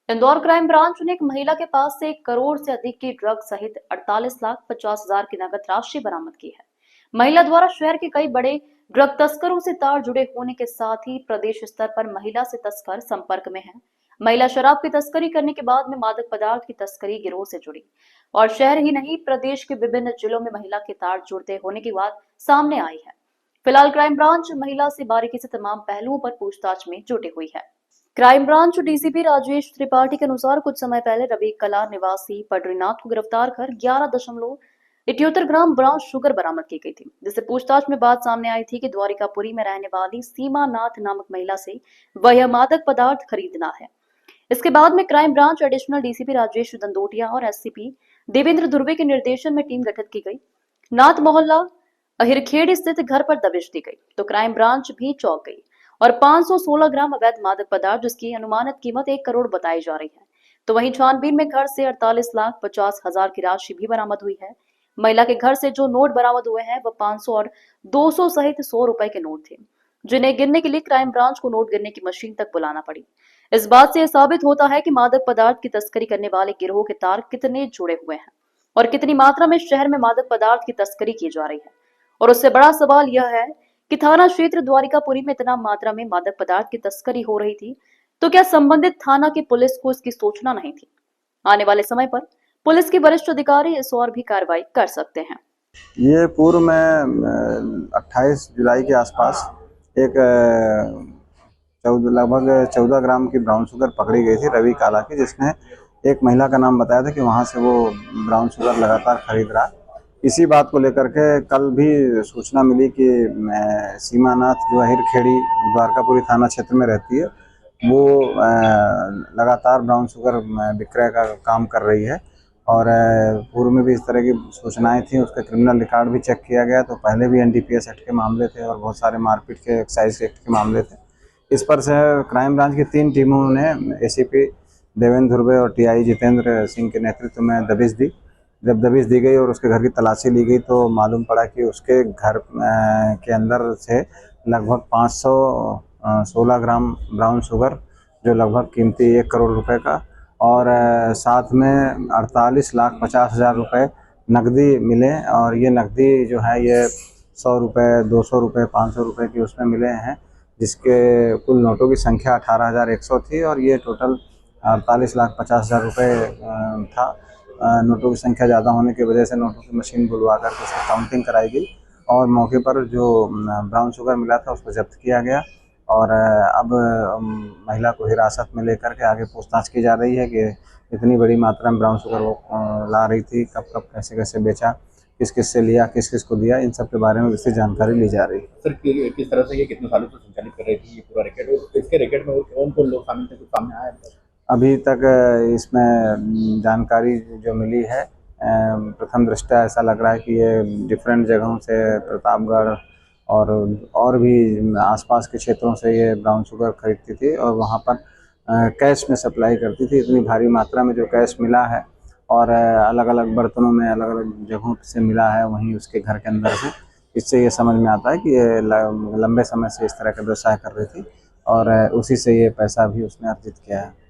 Indore crime branch ने एक महिला के पास से 1 करोड़ से अधिक की ड्रग सहित 48,50,000 की नगद राशि बरामद की है। महिला द्वारा शहर के कई बड़े ड्रग तस्करों से तार जुड़े होने के साथ ही प्रदेश स्तर पर महिला से तस्कर संपर्क में है। महिला शराब की तस्करी करने के बाद में मादक पदार्थ की तस्करी गिरोह से जुड़ी और शहर ही नहीं प्रदेश के विभिन्न जिलों में महिला के तार जुड़ते होने की बात सामने आई है। फिलहाल क्राइम ब्रांच महिला से बारीकी से तमाम पहलुओं पर पूछताछ में जुटी हुई है। Crime branch DCP Rajesh Tripathi के अनुसार कुछ समय पहले रवि कला निवासी पटरीनाथ को गिरफ्तार कर 11.78 ग्राम ब्राउन शुगर बरामद की गई थी, जिससे पूछताछ में बात सामने आई थी कि द्वारिकापुरी में रहने वाली सीमा नाथ नामक महिला से वह मादक पदार्थ खरीदना है। इसके बाद में crime branch additional DCP Rajesh Dandotia और एससीपी देवेंद्र धुर्वे के निर्देशन में टीम गठित की गई। नाथ मोहल्ला अहिरखेड़ स्थित घर पर दबिश दी गई तो क्राइम ब्रांच भी चौंक गई और 516 ग्राम अवैध मादक पदार्थ जिसकी अनुमानित कीमत 1 करोड़ बताई जा रही है। तो वहीं छानबीन में घर से 48,50,000 की राशि भी बरामद हुई है। महिला के घर से जो नोट बरामद हुए हैं वह 500 और 200 सहित 100 रुपए के नोट थे, जिन्हें गिनने के लिए क्राइम ब्रांच को नोट गिनने की मशीन तक बुलाना पड़ी। इस बात से यह साबित होता है कि मादक पदार्थ की तस्करी करने वाले गिरोह के तार कितने जुड़े हुए हैं और कितनी मात्रा में शहर में मादक पदार्थ की तस्करी की जा रही है। और उससे बड़ा सवाल यह है कि थाना क्षेत्र द्वारिकापुरी में इतना मात्रा में मादक पदार्थ की तस्करी हो रही थी, तो क्या संबंधित थाना की पुलिस को इसकी सूचना नहीं थी? आने वाले समय पर पुलिस के वरिष्ठ अधिकारी इस और भी कार्रवाई कर सकते हैं। ये पूर्व में 28 जुलाई के आसपास एक लगभग 14 ग्राम की ब्राउन शुगर पकड़ी गई थी रवि काला की, जिसने एक महिला का नाम बताया था कि वहाँ से वो ब्राउन शुगर लगातार खरीद रहा। इसी बात को लेकर के कल भी सूचना मिली कि सीमानाथ जो अहिरखेड़ी द्वारकापुरी थाना क्षेत्र में रहती है, वो लगातार ब्राउन शुगर विक्रय का काम कर रही है। और पूर्व में भी इस तरह की सूचनाएं थी। उसका क्रिमिनल रिकॉर्ड भी चेक किया गया, तो पहले भी एनडीपीएस एक्ट के मामले थे और बहुत सारे मारपीट के एक्साइज एक्ट के मामले थे। इस पर से क्राइम ब्रांच की 3 टीमों ने एसीपी देवेंद्र धुर्वे और टीआई जितेंद्र सिंह के नेतृत्व में दबिश दी। जब दबिश दी गई और उसके घर की तलाशी ली गई तो मालूम पड़ा कि उसके घर के अंदर से लगभग 516 ग्राम ब्राउन शुगर, जो लगभग कीमती 1 करोड़ रुपए का, और साथ में 48,50,000 रुपये नकदी मिले। और ये नकदी जो है ये 100 रुपये, 200 रुपये, 500 रुपये की उसमें मिले हैं, जिसके कुल नोटों की संख्या 18,100 थी और ये टोटल 48,50,000 रुपये था। नोटों की संख्या ज़्यादा होने की वजह से नोटों की मशीन बुलवा कर उसकी काउंटिंग कराई गई और मौके पर जो ब्राउन शुगर मिला था उसको जब्त किया गया। और अब महिला को हिरासत में लेकर के आगे पूछताछ की जा रही है कि इतनी बड़ी मात्रा में ब्राउन शुगर वो ला रही थी, कब कब कैसे कैसे बेचा, किस किस से लिया, किस किस को दिया, इन सब के बारे में विस्तृत जानकारी ली जा रही है। सर किस तरह से ये कितने सालों से संचालित कर रही थी ये पूरा रैकेट, और इसके रैकेट में और कौन कौन लोग शामिल थे, कुछ सामने आया है? अभी तक इसमें जानकारी जो मिली है, प्रथम दृष्टया ऐसा लग रहा है कि ये डिफरेंट जगहों से, प्रतापगढ़ और भी आसपास के क्षेत्रों से ये ब्राउन शुगर खरीदती थी और वहाँ पर कैश में सप्लाई करती थी। इतनी भारी मात्रा में जो कैश मिला है और अलग अलग बर्तनों में अलग अलग जगहों से मिला है, वहीं उसके घर के अंदर से, इससे ये समझ में आता है कि ये लंबे समय से इस तरह का व्यवसाय कर रही थी और उसी से ये पैसा भी उसने अर्जित किया है।